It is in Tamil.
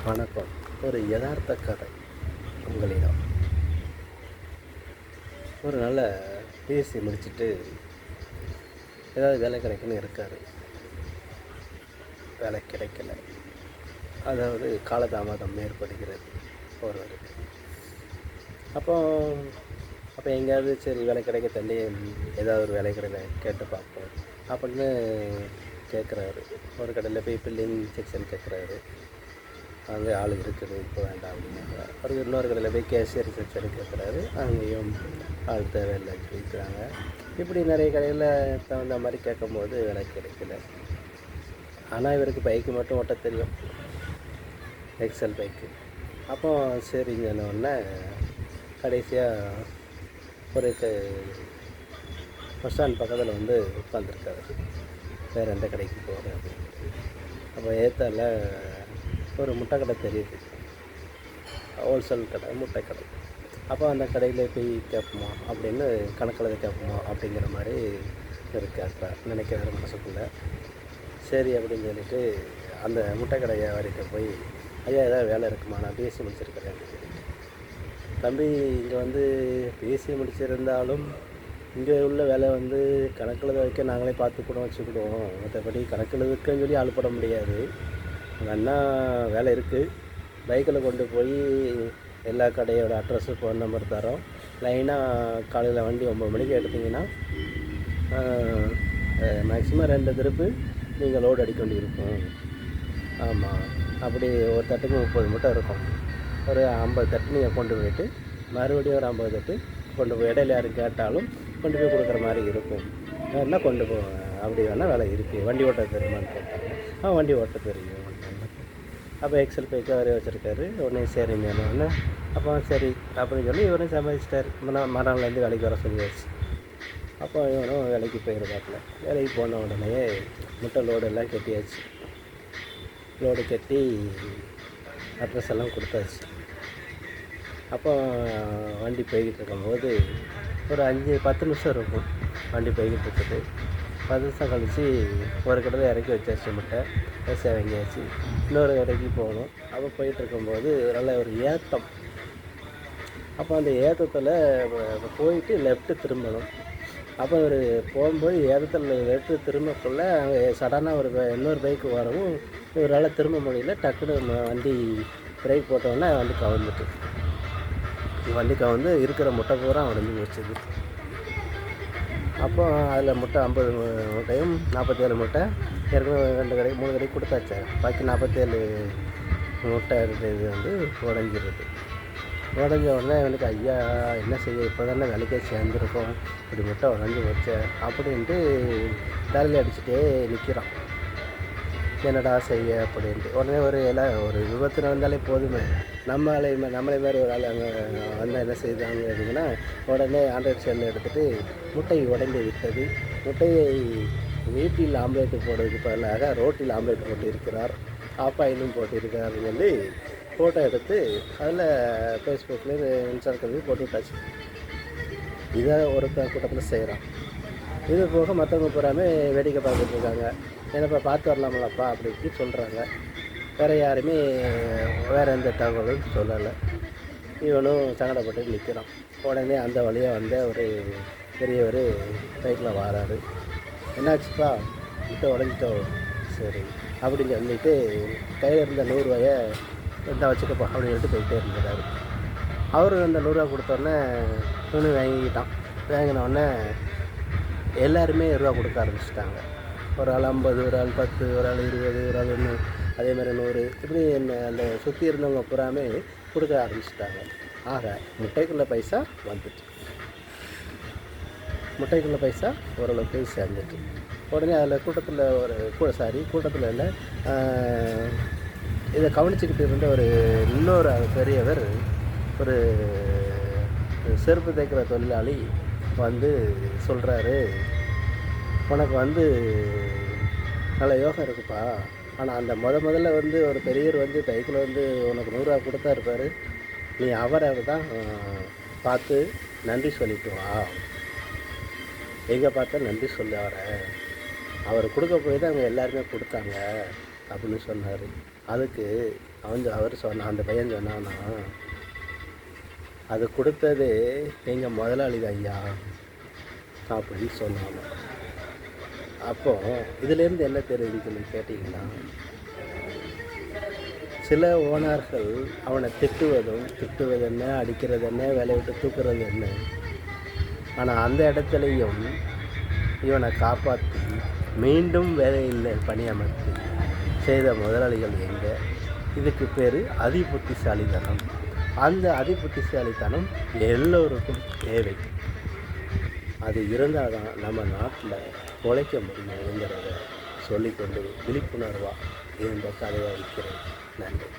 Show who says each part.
Speaker 1: வணக்கம். ஒரு யதார்த்த கதை உங்களிடம். ஒரு நல்ல பிஎஸ்சி முடிச்சுட்டு ஏதாவது வேலை கிடைக்குன்னு இருக்கார். வேலை கிடைக்கல. அதாவது காலதாமதம் ஏற்படுகிறது ஒருவருக்கு. அப்போ எங்கேயாவது சரி வேலை கிடைக்க தள்ளி ஏதாவது ஒரு வேலை கிடைக்க கேட்டு பார்ப்போம் அப்படின்னு கேட்குறாரு. ஒரு கடையில் போய் பில்லிங் செக்ஷன் கேட்குறாரு. அங்கே ஆள் இருக்குது, இப்போ வேண்டாம் அப்படின்னாங்க. அவருக்கு இன்னொரு கடையில் போய் கேஷியர் செக்ஷன் கேட்குறாரு. அங்கேயும் ஆள் தேவையில்லை சொல்லிக்கிறாங்க. இப்படி நிறைய கடையில் தகுந்த மாதிரி கேட்கும்போது வேலை கிடைக்கல. ஆனால் இவருக்கு பைக்கு மட்டும் ஓட்ட தெரியும், எக்ஸல் பைக்கு. அப்போ சரிங்கன்னொடனே கடைசியாக ஒரு பஸ் ஸ்டாண்ட் பக்கத்தில் வந்து உட்காந்துருக்காரு. வேறு எந்த கடைக்கு போகிறேன் அப்படின்னு. அப்போ ஏத்தால ஒரு முட்டை கடை தெரியுது, ஹோல்சேல் கடை, முட்டை கடை. அப்போ அந்த கடையில் போய் கேட்போமா அப்படின்னு, கணக்கில் கேட்போமா அப்படிங்கிற மாதிரி இருக்காப்ப நினைக்கிறாரு மனசுக்குள்ளே. சரி அப்படின்னு சொல்லிட்டு அந்த முட்டை கடை வியாபாரிகிட்ட போய், ஐயா ஏதாவது வேலை இருக்குமா, நான் பிஎஸ்சி முடிச்சிருக்கிறேன். தம்பி, இங்கே வந்து பிஎஸ்சி முடிச்சிருந்தாலும் இங்கே உள்ள வேலை வந்து கணக்கில் வைக்க நாங்களே பார்த்து கூட வச்சுக்கிடுவோம். மற்றபடி கணக்கில் வைக்கன்னு சொல்லி ஆள் போட முடியாது. வேணா வேலை இருக்குது, பைக்கில் கொண்டு போய் எல்லா கடையோட அட்ரஸு, ஃபோன் நம்பர் தரோம். லைனாக காலையில் வண்டி 9 மணிக்கு எடுத்திங்கன்னா மேக்ஸிமம் 2 திருப்பு நீங்கள் லோடு அடிக்க வேண்டி இருக்கும். ஆமாம், அப்படி ஒரு தட்டுக்கு 30 மூட்டை இருக்கும். ஒரு 50 தட்டு நீங்கள் கொண்டு போயிட்டு மறுபடியும் ஒரு 50 தட்டு கொண்டு போய் இடையில யாரும் கேட்டாலும் கொண்டு போய் கொடுக்குற மாதிரி இருக்கும். வேணா கொண்டு போவேன், அப்படி வேணால் வேலை இருக்குது. வண்டி ஓட்ட தெரியுமான்னு கேட்டாங்க. வண்டி ஓட்ட தெரியும். அப்போ எக்ஸல் பைக்காக வரைய வச்சுருக்காரு. உடனே சரிங்க ஒன்று. அப்போ சரி அப்படின்னு சொல்லி இவரும் சமாளிச்சிட்டார். மறுநாள்லேருந்து வேலைக்கு வர சொல்லியாச்சு. அப்போ இவனும் வேலைக்கு போயிருந்தாப்புல. வேலைக்கு போன உடனே முட்டை லோடு எல்லாம் கட்டியாச்சு. லோடு கட்டி அட்ரஸ் எல்லாம் கொடுத்தாச்சு. அப்போ வண்டி போய்கிட்டு இருக்கும்போது ஒரு 5-10 நிமிஷம் இருக்கும் வண்டி போய்கிட்டு இருக்குது. 10 நிமிஷம் கழித்து ஒரு கடையில் இறக்கி வச்சாச்சு முட்டை, பைசா வாங்கியாச்சு. இன்னொரு கடைக்கு போகணும். அப்போ போயிட்டுருக்கும்போது நல்ல ஒரு ஏத்தம். அப்போ அந்த ஏத்தத்தில் போயிட்டு லெஃப்ட்டு திரும்பணும். அப்போ ஒரு போகும்போது ஏத்தத்தில் லெஃப்ட்டு திரும்பக்குள்ளே அங்கே சடனாக ஒரு இன்னொரு பைக்கு வரவும் இவரால் திரும்ப முடியல. டக்குன்னு வண்டி பிரேக் போட்டோன்னே வண்டி கவுந்துட்டு, வண்டி கவுந்து இருக்கிற முட்டை பூரா உடஞ்சி வச்சுது. அப்போ அதில் முட்டை 50 முட்டையும் 47 முட்டை ஏற்கனவே 2 கடைக்கு 3 கடைக்கு கொடுத்தாச்சு. பாக்கி 47 முட்டை இருந்தது வந்து உடஞ்சிருது. உடஞ்ச உடனே எனக்கு ஐயா என்ன செய்ய, இப்போ தானே வேலைக்கே சேர்ந்துருக்கோம், இப்படி முட்டை உடஞ்சி வச்சேன் அப்படின்ட்டு தலையில் அடிச்சுட்டே நிற்கிறான். என்னடா செய்ய அப்படின்ட்டு. உடனே ஒரு விபத்து நடந்தாலே போதுமே, நம்மளே மாதிரி ஒரு ஆள் அங்கே வந்து என்ன செய்தாங்க அப்படின்னா, உடனே ஆண்ட்ராய்ட் செல்லை எடுத்துகிட்டு முட்டை உடைந்து விட்டது, முட்டையை வீட்டில் ஆம்லேட்டு போடுறதுக்கு பதிலாக ரோட்டில் ஆம்லேட் போட்டு இருக்கிறார், ஆப்பாயிலும் போட்டு இருக்கிறாருன்னு சொல்லி ஃபோட்டோ எடுத்து அதில் ஃபேஸ்புக்கில் இன்ஸ்டாகிராமில் போட்டு விட்டாச்சு. இதை ஒரு கூட்டத்தில் செய்கிறான். இது போக மற்றவங்க பூராமே வேடிக்கை பார்த்துட்டு இருக்காங்க. என்னப்பா பார்த்து வரலாமலப்பா அப்படி இப்படி சொல்கிறாங்க. வேறு யாருமே வேறு எந்த தகவலும் சொல்லலை. இவனும் சங்கடப்பட்டு நிற்கிறான். உடனே அந்த வழியாக வந்த ஒரு பெரியவர் பைக்கில் வராரு. என்னாச்சுப்பா, முட்டை உடஞ்சிட்டோ? சரி அப்படின்னு சொல்லிட்டு கையில் இருந்த 100 ரூபாயை இந்த வச்சுக்கப்பா அப்படின்னு சொல்லிட்டு போயிட்டே இருந்தார். அவர் அந்த 100 ரூபா கொடுத்தோடனே இவனு வாங்கிக்கிட்டான். வாங்கினோடனே எல்லாருமே ரூபா கொடுக்க ஆரம்பிச்சிட்டாங்க. ஒரு ஆள் 50, ஒரு ஆள் 10, ஒரு ஆள் 20, ஒரு ஆள் 100, அதே மாதிரி 100, இப்படி அந்த சுற்றி இருந்தவங்க பூராமே கொடுக்க ஆரம்பிச்சிட்டாங்க. ஆக முட்டைக்குள்ள பைசா வந்துட்டு, முட்டைக்குள்ள பைசா ஓரளவுக்கு சேர்ந்துட்டு. உடனே அதில் கூட்டத்தில் இல்லை, இதை கவனிச்சுக்கிட்டு இருந்த இன்னொரு பெரியவர், ஒரு செருப்பு தைக்கிற தொழிலாளி வந்து சொல்கிறாரு, உனக்கு வந்து நல்ல யோகம் இருக்குப்பா, ஆனால் அந்த முதல்ல வந்து ஒரு பெரியவர் வந்து பைக்கில் வந்து உனக்கு 100 ரூபா கொடுத்தா இருப்பார், நீ அவரை தான் பார்த்து நன்றி சொல்லிட்டு வா, எங்கே பார்த்தா நன்றி சொல்ல அவர் கொடுக்க போய் தான் அவங்க எல்லாருமே கொடுத்தாங்க அப்படின்னு சொன்னார். அதுக்கு அவர் சொன்னான், அந்த பையன் சொன்னான்னா, அது கொடுத்தது எங்கள் முதலாளி தான் ஐயா அப்படின்னு சொன்னாங்க. அப்போது இதிலேருந்து என்ன தெரியுதுன்னு கேட்டிங்கன்னா, சில ஓனர்கள் அவனை திட்டுவது என்ன, அடிக்கிறது என்ன, வேலையை விட்டு தூக்குறது என்ன, ஆனால் அந்த இடத்துலையும் இவனை காப்பாற்றி மீண்டும் வேலையில் பணியமர்த்தி செய்த முதலாளிகள் எங்கே? இதுக்கு பேர் அதிபுத்திசாலித்தனம். அந்த அதிபுத்திசாலித்தனம் எல்லோருக்கும் தேவை. அது இருந்தால் தான் நம்ம நாட்டில் உழைக்க முடியுங்கிறத சொல்லிக்கொண்டு விழிப்புணர்வாக இந்த கதையை வைக்கிறேன். நன்றி.